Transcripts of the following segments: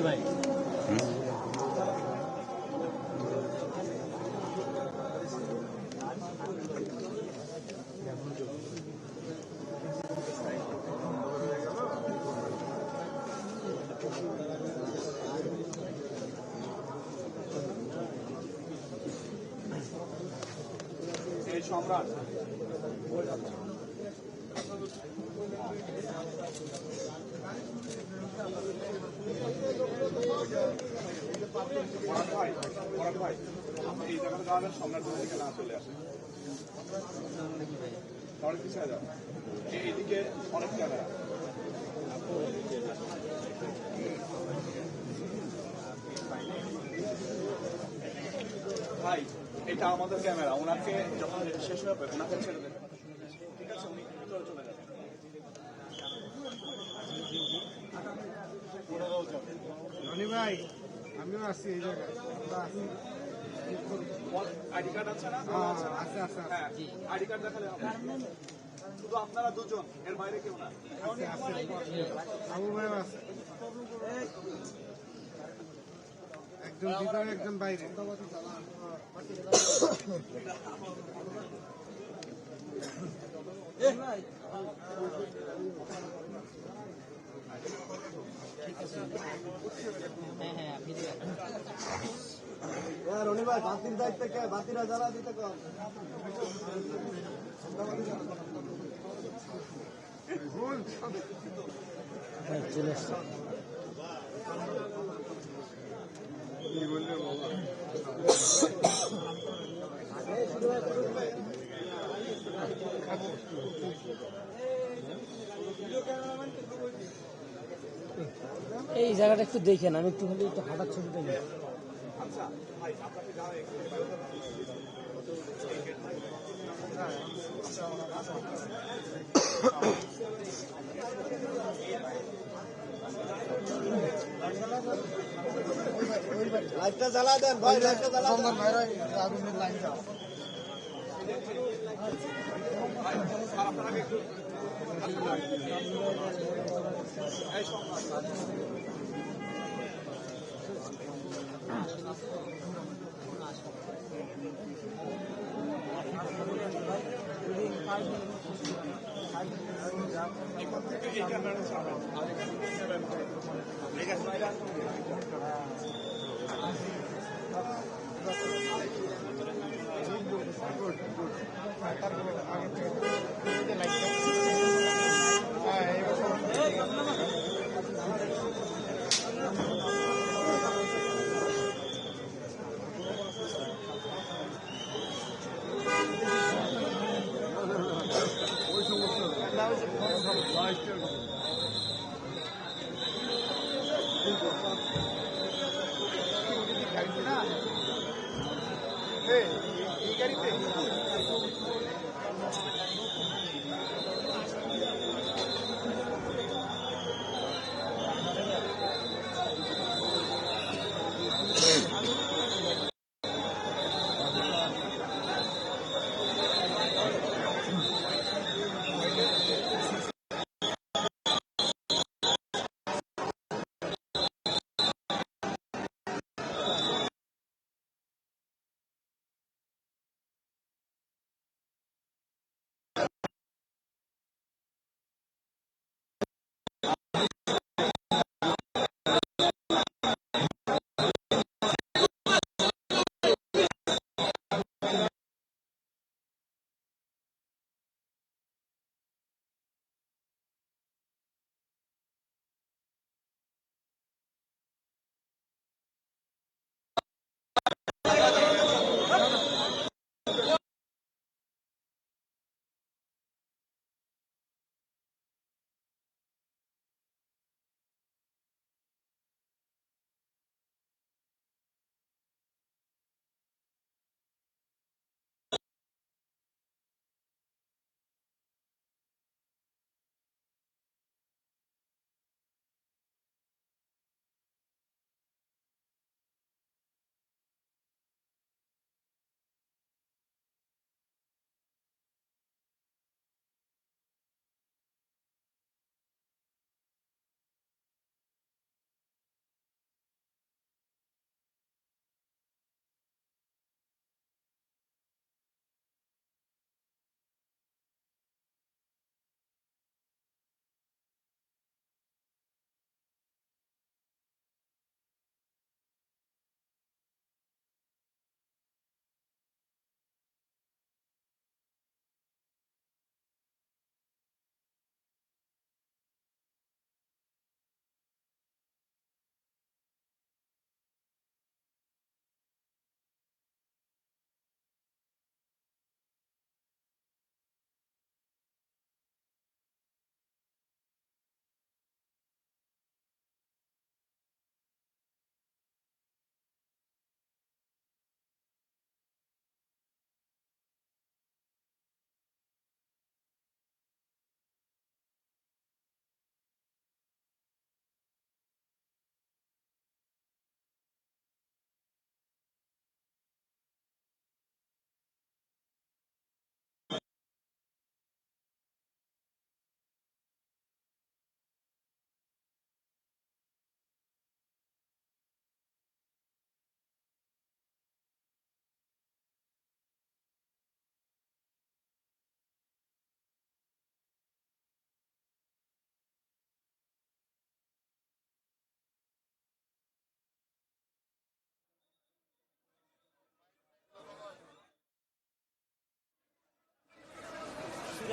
ভাই সম্রাট ভাই এই জায়গাটা যাওয়ার সম্রাট থেকে না চলে আসে তাহলে পিছিয়ে যাও এইদিকে অনেক ক্যামেরা ভাই এটা আমাদের ক্যামেরা ওনাকে যখন শেষ হবে ওনাকে ছেড়ে দেবে ঠিক আছে উনি ভিতরে চলে যাবেন রনি ভাই আমিও আছি এই জায়গায় আইডি কার্ড আছে না আছে আছে হ্যাঁ আইডি কার্ড দেখালে হবে শুধু আপনারা দুজন এর বাইরে কেউ না আবু ভাই আছে একজন ভিতরে একজন বাইরে রনি ভাই বাতির দায়িত্ব কে বাতিরা জ্বালা দিতে কম চলে আসছে এই জায়গাটা একটু দেখেন আমি একটু খালি একটু হাঁটার ছবিটা নিই আচ্ছা ভাই আপনাকে যারা লাইটটা জ্বালা দেন ভাই লাইটটা জ্বালা দেন ভাই আগুনের লাইনটা এই ক্যামেরাটা চালান আর এখানে ঠিক আছে এই গাড়িতে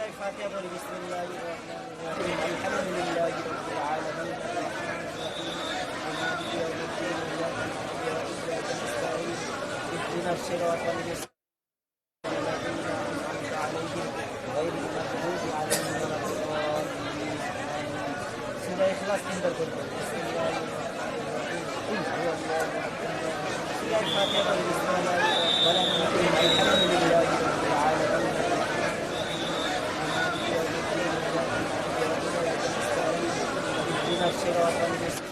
الفاتحة بسم الله الرحمن الرحيم الحمد لله رب العالمين الرحمن الرحيم مالك يوم الدين إياك نعبد وإياك نستعين اهدنا الصراط المستقيم الذين أنعمت عليهم غير المغضوب عليهم ولا الضالين سورة إخلاص تندر করবেন بسم الله الرحمن الرحيم قل هو الله أحد سورة الفاتحة بسم الله الرحمن الرحيم الحمد لله رب العالمين الصراط المستقيم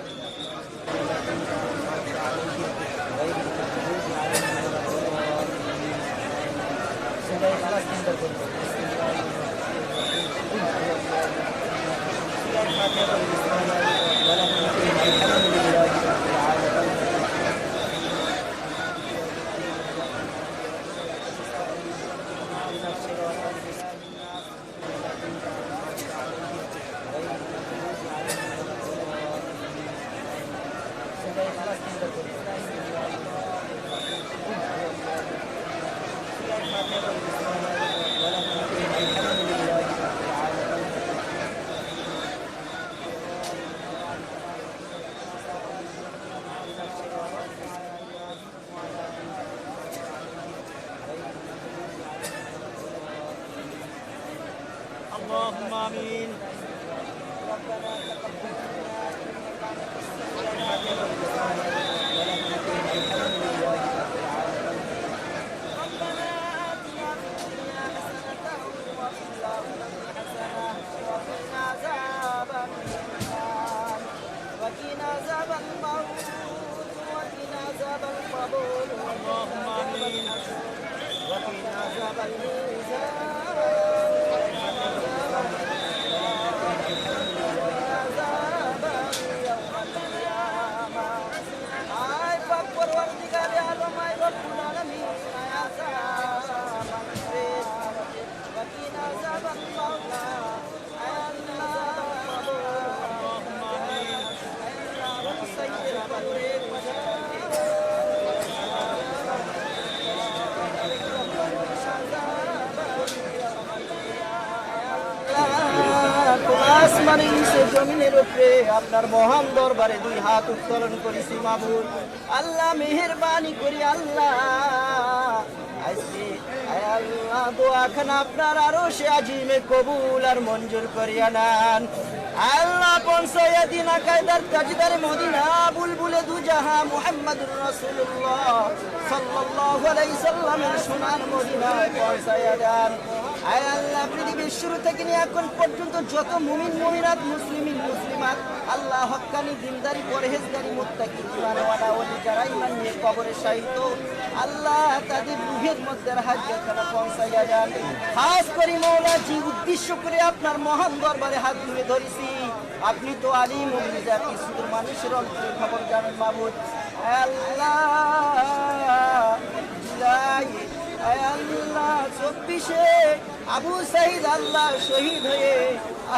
الذين أنعمت عليهم غير المغضوب عليهم ولا الضالين سورة إخلاص تندر করবেন بسم الله الرحمن الرحيم قل هو الله أحد سورة الفاتحة بسم الله الرحمن الرحيم الحمد لله رب العالمين اللهم آمين. ربنا تقبل منا إنك أنت السميع العليم الحمد لله رب العالمين. ربنا آتنا في الدنيا حسنة وفي الآخرة حسنة وقنا عذاب النار وقنا عذاب الموت وقنا عذاب القبور اللهم آمين. وقنا عذاب الميزان আসমানের নিচে জমিনের উপরে আপনার মহান দরবারে দুই হাত উত্তোলন করেছি মাবুদ। আল্লাহ মেহেরবানি করি আল্লাহ আজকে আল্লাহ দোয়াখানা আপনার আরো সে আজিমে কবুল আর মঞ্জুর করিয়া নেন আল্লাহ। পৌঁছাইয়া দিন কায়দার তাজদারে মদিনা বুলবুলে দুজাহা মুহাম্মদুর রাসূলুল্লাহ সাল্লাল্লাহু আলাইহি সাল্লামের সোনার মদিনায় পৌঁছাইয়া দেন। আয় আল্লাহ পৃথিবীর শুরু থেকে নিয়ে এখন পর্যন্ত যত মুমিন মুমিনাত মুসলিমিন মুসলিমাত আল্লাহ হক্কানি দিনদারি পরহেজগারি মুত্তাকি ঈমানওয়ালা ওলি যারা ঈমান নিয়ে কবরে শাহিদ আল্লাহ তাদের রূহের মধ্যে হাজখানা পৌঁছাইয়া যান। খাস করে মওলা জি উদ্দেশ্য করে আপনার মহান দরবারে হাত তুলে ধরেছি। আপনি তো আলিম মুমিজাত কিছু মানুষের অন্তরের খবর জানেন মাবুদ। আল্লাহ জুলাই আল্লাহ 24-এ আবু সাঈদ আল্লাহ শহীদ হয়ে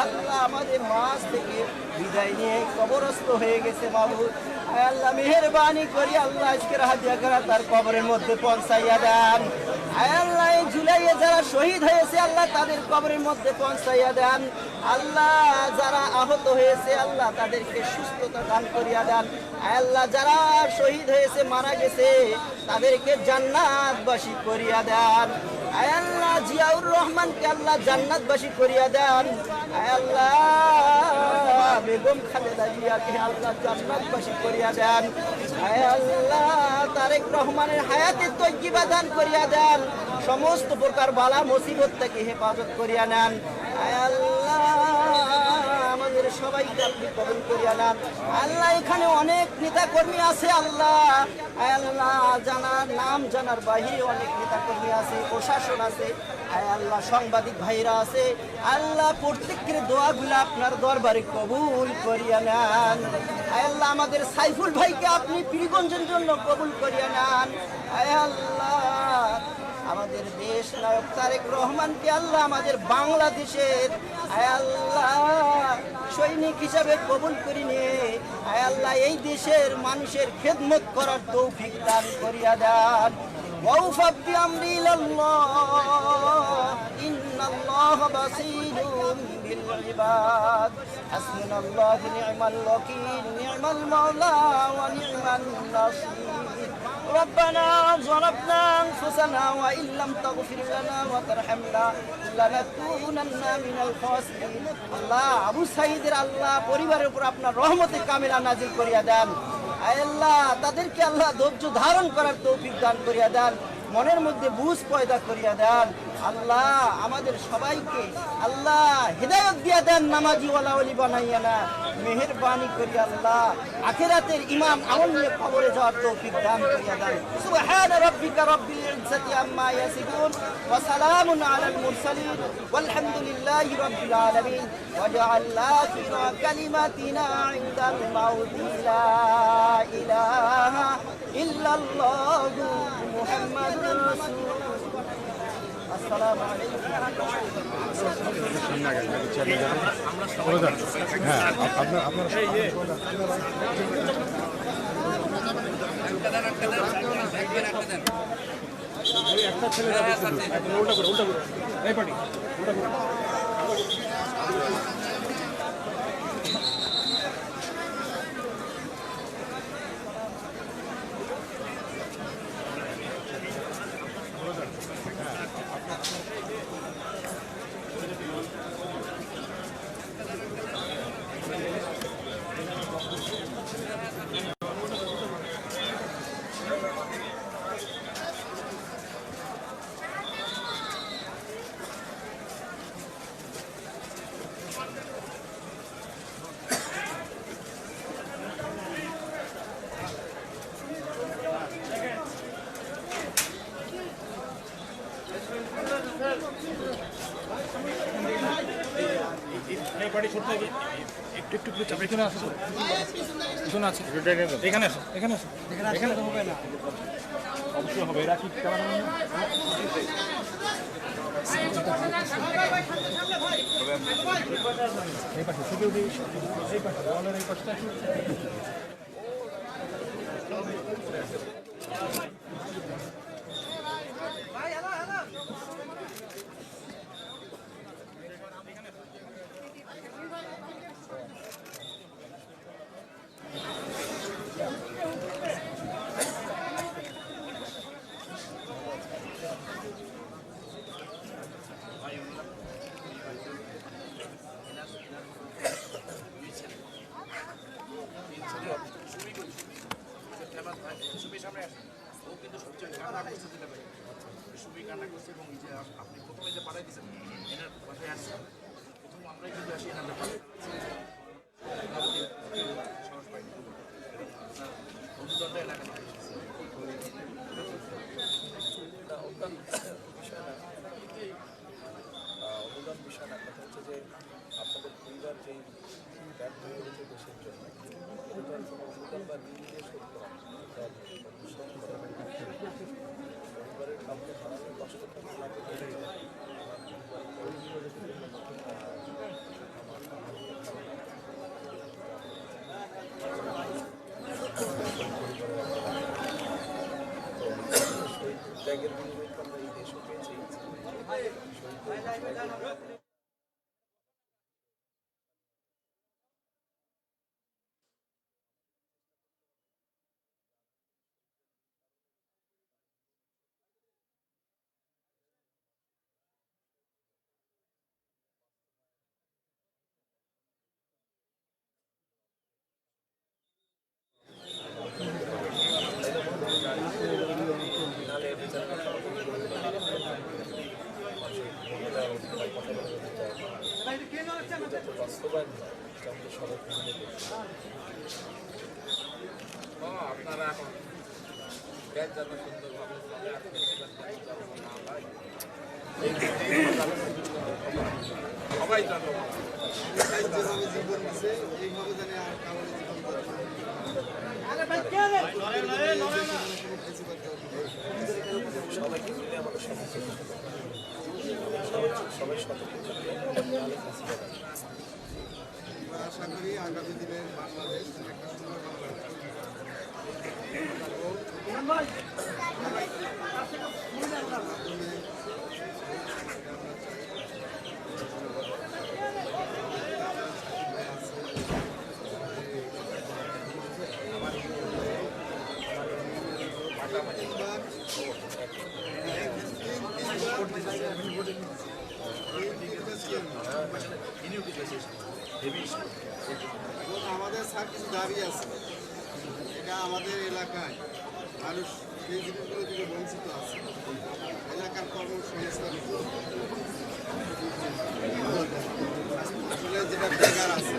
আল্লাহ আমাদের মাঝ থেকে বিদায় নিয়ে কবরস্থ হয়ে গেছে মাবুদ। আল্লাহ মেহেরবানি করি আল্লাহ আজকের হাজিয়াকারা তার কবরের মধ্যে পৌঁছাইয়া দেন। আল্লাহ এই জুলাইয়ে যারা শহীদ হয়েছে আল্লাহ তাদের কবরের মধ্যে পৌঁছাইয়া দেন। আল্লাহ যারা আহত হয়েছে আল্লাহ তাদেরকে সুস্থতা দান করিয়া দেন। আল্লাহ যারা শহীদ হয়েছে মারা গেছে তাদেরকে জান্নাতবাসী করিয়া দেন। আল্লাহ জিয়াউর রহমানকে আল্লাহ জান্নাতবাসী করিয়া দেন। আল্লাহ বেগম খালেদা জিয়াকে আল্লাহ জান্নাতবাসী করিয়া দেন। আল্লাহ তারেক রহমানের হায়াতে তৈয়বা দান করিয়া দেন। সমস্ত প্রকার বালা মুসিবত থেকে হেফাজত করিয়া নেন। আল্লাহ আমাদের সবাইকে আপনি কবুল করিয়া নেন। আল্লাহ এখানে অনেক নেতা কর্মী আছে আল্লাহ আল্লাহ জানার নাম জানার বাহিরে অনেক নেতা কর্মী আছে, প্রশাসন আছে, আল্লাহ সাংবাদিক ভাইরা আছে আল্লাহ প্রত্যেকের দোয়াগুলো আপনার দরবারে কবুল করিয়া নেন। আল্লাহ আমাদের সাইফুল ভাইকে আপনি পীরগঞ্জের জন্য কবুল করিয়া নেন। আল্লাহ আমাদের দেশ নায়ক তারেক রহমানকে আল্লাহ আমাদের বাংলাদেশের আল্লাহ সৈনিক হিসাবে কবুল করে নিয়ে আল্লাহ এই দেশের মানুষের খেদমত করার তৌফিক দান করিয়া দেন। وأوفض أمري إلى الله إن الله بصير بالعباد حسبنا الله نعم الوكيل نعم المولى ونعم النصير ربنا ظلمنا أنفسنا وإن لم تغفر لنا وترحمنا لنكونن من الخاسرين আল্লাহ আবু সাঈদের আল্লাহ পরিবারের উপর আপনার রহমতে কামিলা নাজিল করিয়া দেন। আল্লাহ তাদেরকে আল্লাহ ধৈর্য ধারণ করার তৌফিক দান করিয়া দেন, মনের মধ্যে বুঝ পয়দা করিয়া দেন। আল্লাহ আমাদের সবাইকে আল্লাহ হিদায়াত দিয়া দেন, নামাজি ওয়ালা ওলি বানাইয়া না মেহেরবানি করি আল্লাহ আখিরাতের ইমাম আমল নিয়ে কবরে যাওয়ার তৌফিক দান করিয়া দেন। সুবহান রাব্বিকা রাব্বিল ইজ্জাতি আম্মা ইয়াসিফুন ওয়া সালামুন আলাল মুরসালিন ওয়ালহামদুলিল্লাহি রাব্বিল আলামিন ওয়াজআল আখিরা কালিমাতিনা ইনদাল মাউতি লা ইলাহা ইল্লাল্লাহু মুহাম্মাদুর রাসূলুল্লাহ। আসসালামু আলাইকুম। একটা ছেলে যাবে উল্টা করে এই পার্টি উল্টা করে এই পার্টি ছোট হবে একটু একটু একটু চাপ এখানে আসো পিছনে আছে এখানে আসো এখানে আসো এখানে তো হবে না অবশ্যই হবে এরা কি ক্যামেরা এই পাশে সিকিউরিটি এই পাশে ওয়ালের এই পাশটা ও কিন্তু সবচেয়ে কান্না করছে সুবি কান্না করছে এবং এই যে আপনি প্রথমে যে পাঠাই দিয়েছেন এনার বাসায় আসছে প্রথম আমরাই কিন্তু আসি এনার ব্যাপারে সাহস পাইনি বন্ধুদণ্ড এলাকা থেকে এসেছে অনুদান বিষয় না কথা হচ্ছে যে আপনাদের পরিবার যেই ব্যর্থ হয়েছে দেশের জন্য এটার কোনো অনুদান বা ঋণ দিয়ে শোধ করা পরিবারের কাউকে হারানোর কষ্টটা না পেতে ত্যাগের বিনিময়ে আমরা এই দেশও পেয়েছি বাস্তবায়ন আমাদের সবাই আপনারা এখন ব্যাগ যাতে সুন্দরভাবে সবাই জানো যেভাবে জীবন দিছে এইভাবে জানি আর কারণে সবাইকে মিলে আমাদের সমস্যা সবাই সতর্ক থাকবে আশা করি আগামী দিনের বাংলাদেশ একটা সুন্দর আমাদের স্যার কিছু দাবি আছে এটা আমাদের এলাকায় মানুষ এই জিনিসগুলো থেকে বঞ্চিত আছে এলাকার কর্মসংস্থান আসলে যেটা বেকার আছে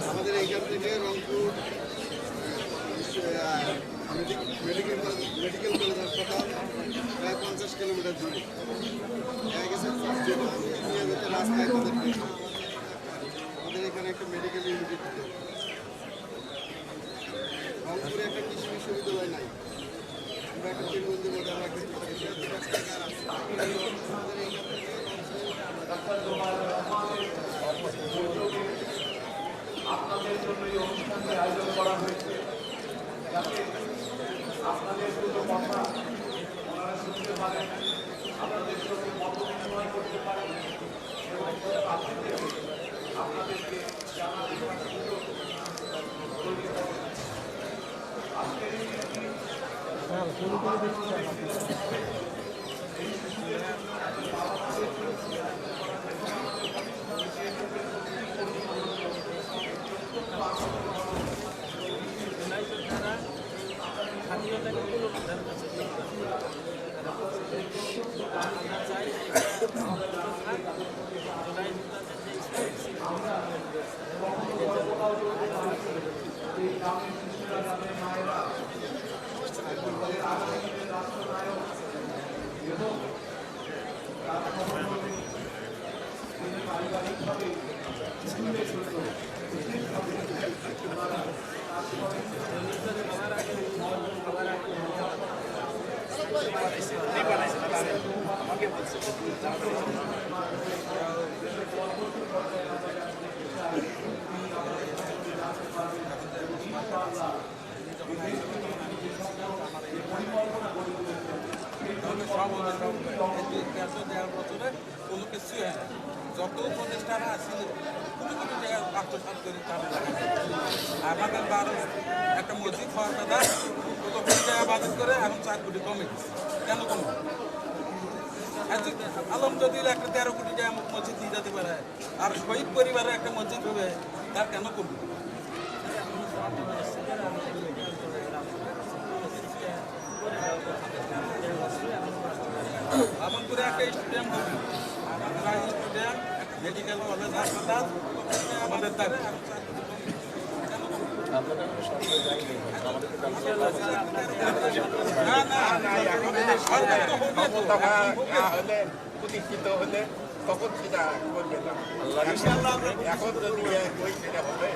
আমাদের এইখান থেকে রংপুর মেডিকেল কলেজ হাসপাতাল প্রায় 50 কিলোমিটার দূরে দেখা গেছে নিয়মিত রাস্তায় তাদেরকে আমাদের এখানে একটা মেডিকেল ইউনিট দিতে হবে রংপুরে একটা কৃষি বিশ্ববিদ্যালয় নাই আমরা একটা তিনবন্ধু মধ্যে রাখতে আপনাদের জন্য এই অনুষ্ঠানটি আয়োজন করা হয়েছে যাতে আপনাদের দুটো কথা ওনারা শুনতে পারেন আপনাদের সঙ্গে মত বিনিময় করতে পারেন এবং আপনাদেরকে জানার সুযোগ তৈরি করে আজকের এই মায়েরা কোনো কিছু যত উপদেষ্টারা আসছিল কোনো কোনো জায়গায় আত্মসাত করে আমাদের বারো একটা মসজিদ হওয়ার কথা কত কোটি টাকা বাজেট করে এখন 4 কোটি কমে গেছে কেন কম আলমদুল একটা 13 কোটি টাকা মসজিদ নিয়ে যেতে পারে আর শহীদ পরিবারের একটা মসজিদ হবে তার কেন কমবে করে একটা স্টুডেন্ট হবে আমাদের স্টুডেন্ট মেডিকেল কলেজ হাসপাতাল আমাদের থাকে প্রতিষ্ঠিত হলে তখন সেটা করবে না এখন যদি সেটা হবে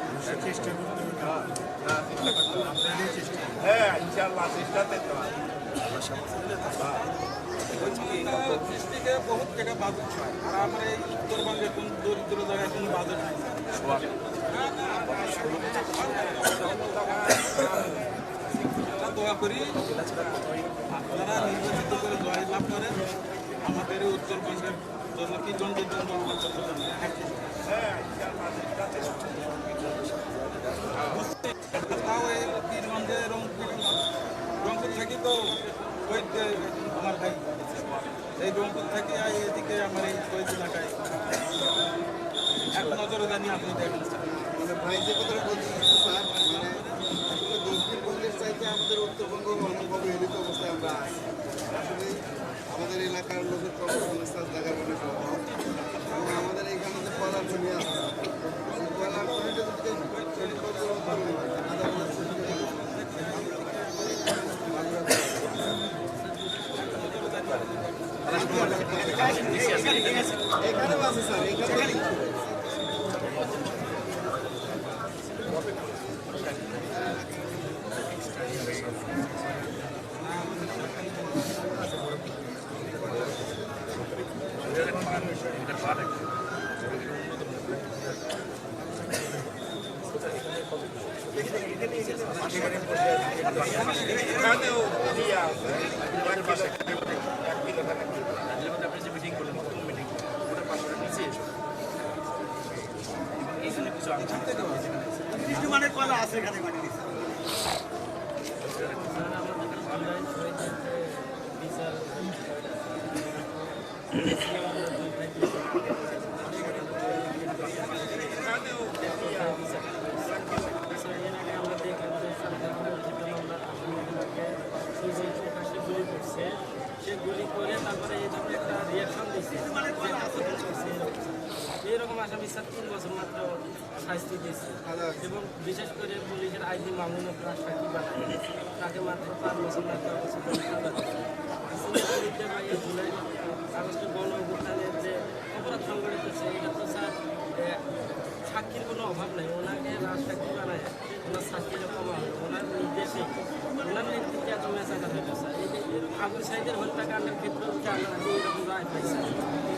হ্যাঁ ইনশাল্লাহ চেষ্টাতে তো ডিস্ট্রিক্টে বহুত জায়গায় বাজেট হয় আর আমরা এই উত্তরবঙ্গে কোন দরিদ্র জায়গায় কোনো বাজেট নাই দোয়া করি আপনারা নির্বাচিত করে জয় লাভ করেন আমাদের এই উত্তরবঙ্গের জন্য কি জনদের জন্য তাও এই পীরগঞ্জে রংপুর থেকে তো ওই আমার ভাই এই রংপুর থেকে এদিকে আমার এই ওই এলাকায় এক নজরে জানি আপনি দেখেন মানে ভাই যে কথাটা বলছেন স্যার মানে আসলে দক্ষিণবঙ্গের চাইতে আমাদের উত্তরবঙ্গ অনেক অবহেলিত অবস্থায় আমরা আছি আসলে আমাদের এলাকার লোকের কর্মসংস্থান জায়গার অনেক অভাব এবং আমাদের এখানে যে কয়লার খনি আছে সেই কয়লার খনিটা যদি এখানেও আছে স্যার এখানে এখানেও দিয়ে আছে মিটিং করলেন মিটিং ওটার পাশে নিচে এসো এইখানে কিছু মানে কলা আছে এখানে মানে সে গুলি করে তারপরে এই ধরনের একটা রিয়াকশন দিচ্ছে এইরকম আসামি স্যার 3 বছর মাত্র শাস্তি দিয়েছে এবং বিশেষ করে পুলিশের আইজি মামুন সাক্ষী বানায় তাকে মাত্র 5 বছর মাত্র জুলাই আগস্টের গণ অভ্যুত্থানের যে অপরাধ সংগঠিত হচ্ছে এটা তো স্যার সাক্ষীর কোনো অভাব নেই ওনাকে রাজসাক্ষী বানায় ওনার সাক্ষীর কমা হবে ওনার নির্দেশে ওনার নেতৃত্বে এত মেসাকার হইল স্যার এই যে আবুল সাইদের হত্যাকাণ্ডের ক্ষেত্রে আমরা এইরকম রায় পাইছি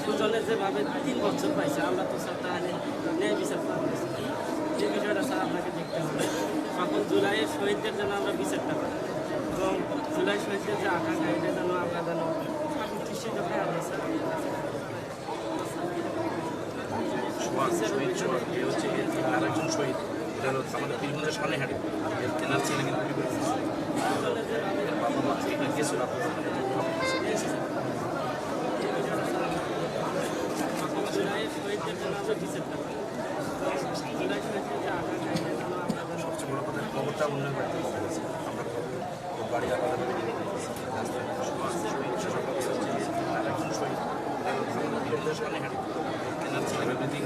সুজনের যেভাবে 3 বছর পাইছে আমরা তো স্যার তাহলে ন্যায় বিচার পাবো যে বিষয়টা স্যার আপনাকে দেখতে হবে তখন জুলাইয়ের শহীদদের জন্য আমরা বিচারটা পাই এবং জুলাই শহীদদের যে আকাঙ্ক্ষা এটা যেন আমরা যেন প্রতিষ্ঠিত হয়ে আসবে স্যার আরেকজন শহীদ এটা হলো আমাদের পীরগঞ্জের সনেহাটি তেনার ছেলে কিন্তু বাবা মা এখানে গেছিল সবচেয়ে বড় কথা খবরটা উন্নয়ন করতে আমরা বাড়ি আরেকজন শহীদ পীরগঞ্জের সনেহাটি তেনার ছেলে এভরিথিং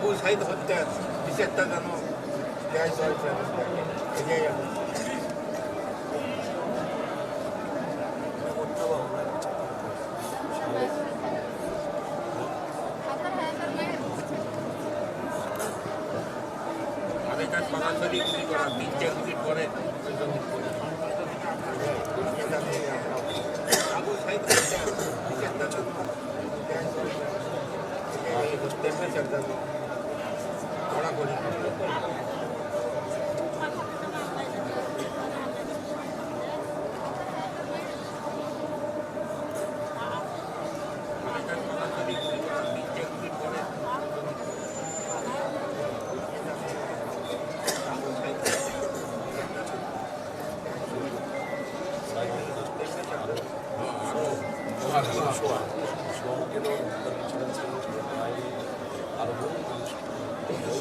আবু সাইদ হত্যার বিচারটা যেন দেয় সরকার, এটাই আমি আগেকার সরাসরি গুলি করা 3-4 মিনিট পরে আবু সাইদ হত্যার বিচারটা যেন দেয় সরকার, এটাই হত্যার বিচার যেন কড়াকড়ি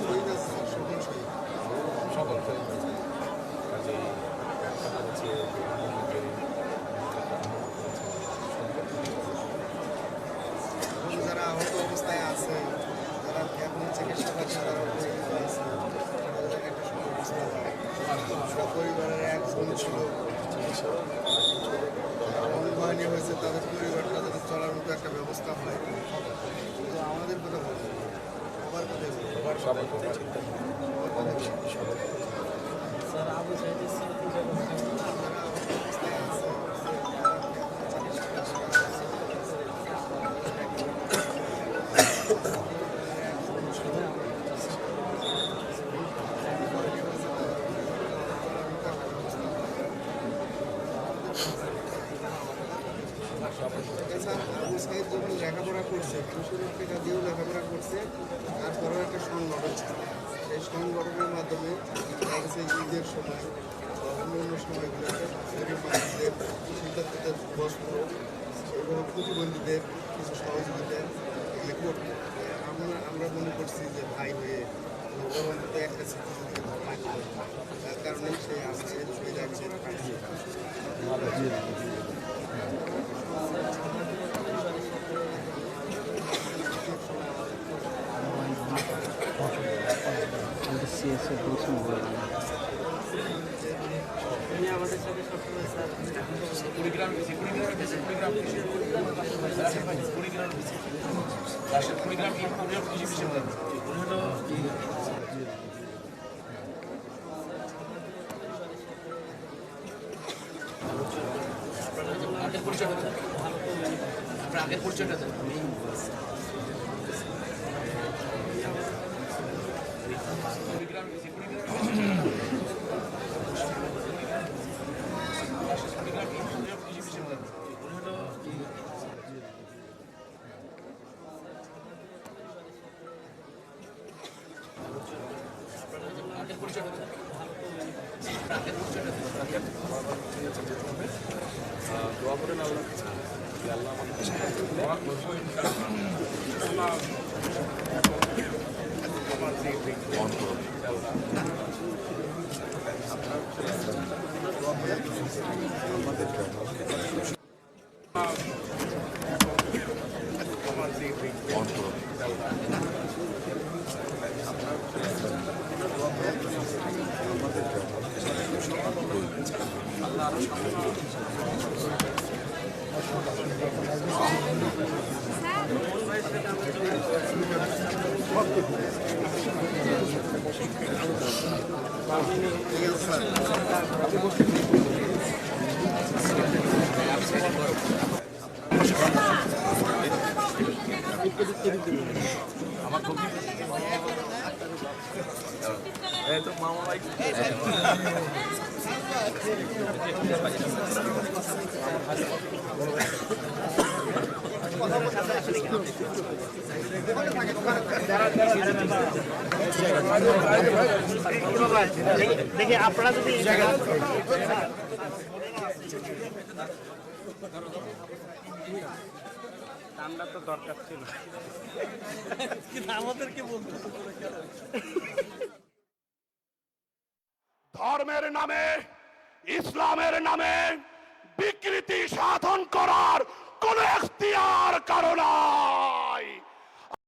শহীদ আছে সকল শহীদ। সকল কাজে হচ্ছে এবং যারা আহত অবস্থায় আছে, যারা এখন চিকিৎসাধীন, যারা অসুস্থ আছে, তাদের একটা সুব্যবস্থা হয়। পরিবারের একজন ছিল অঙ্গহানি হয়েছে, তাদের পরিবারটা যাতে চলার মতো একটা ব্যবস্থা হয়। কিন্তু আমাদের কথা বলবো, সবার কথা বলবো, সবার কথা চিন্তা স্যার আবু সাইদের স্মৃতি জগৎ যারা আহত অবস্থায় আছে, আবু সাইদ যখন লেখাপড়া করছে, 200 টাকা দিয়েও লেখাপড়া করছে, তারপরেও একটা সংগঠন ছিল। সেই সংগঠনের মাধ্যমে দেখা গেছে ঈদের সময় বা অন্য সময়গুলোতে গরিব মানুষদের, শিক্ষার্থীদের বস্ত্র এবং প্রতিবন্ধীদের কিছু সহযোগিতা এগুলো করতো। আমরা মনে করছি যে ভাই হয়ে ওর অন্তত একটা স্মৃতি যদি থাকতো, তার কারণে সে আসছে, ছুঁয়ে যাচ্ছে, পাঠিয়ে উনি আমাদের সাথে সবসময় স্যার আগের পরিচয়টা দেন। দোয়া করেন আল্লাহ আল্লাহ আমাদের দেখি আপনারা যদি আমরা তো দরকার ছিল কিন্তু আমাদেরকে বলতে ধর্মের নামে, ইসলামের নামে বিকৃতি সাধন করার কোন এখতিয়ার কারো নাই।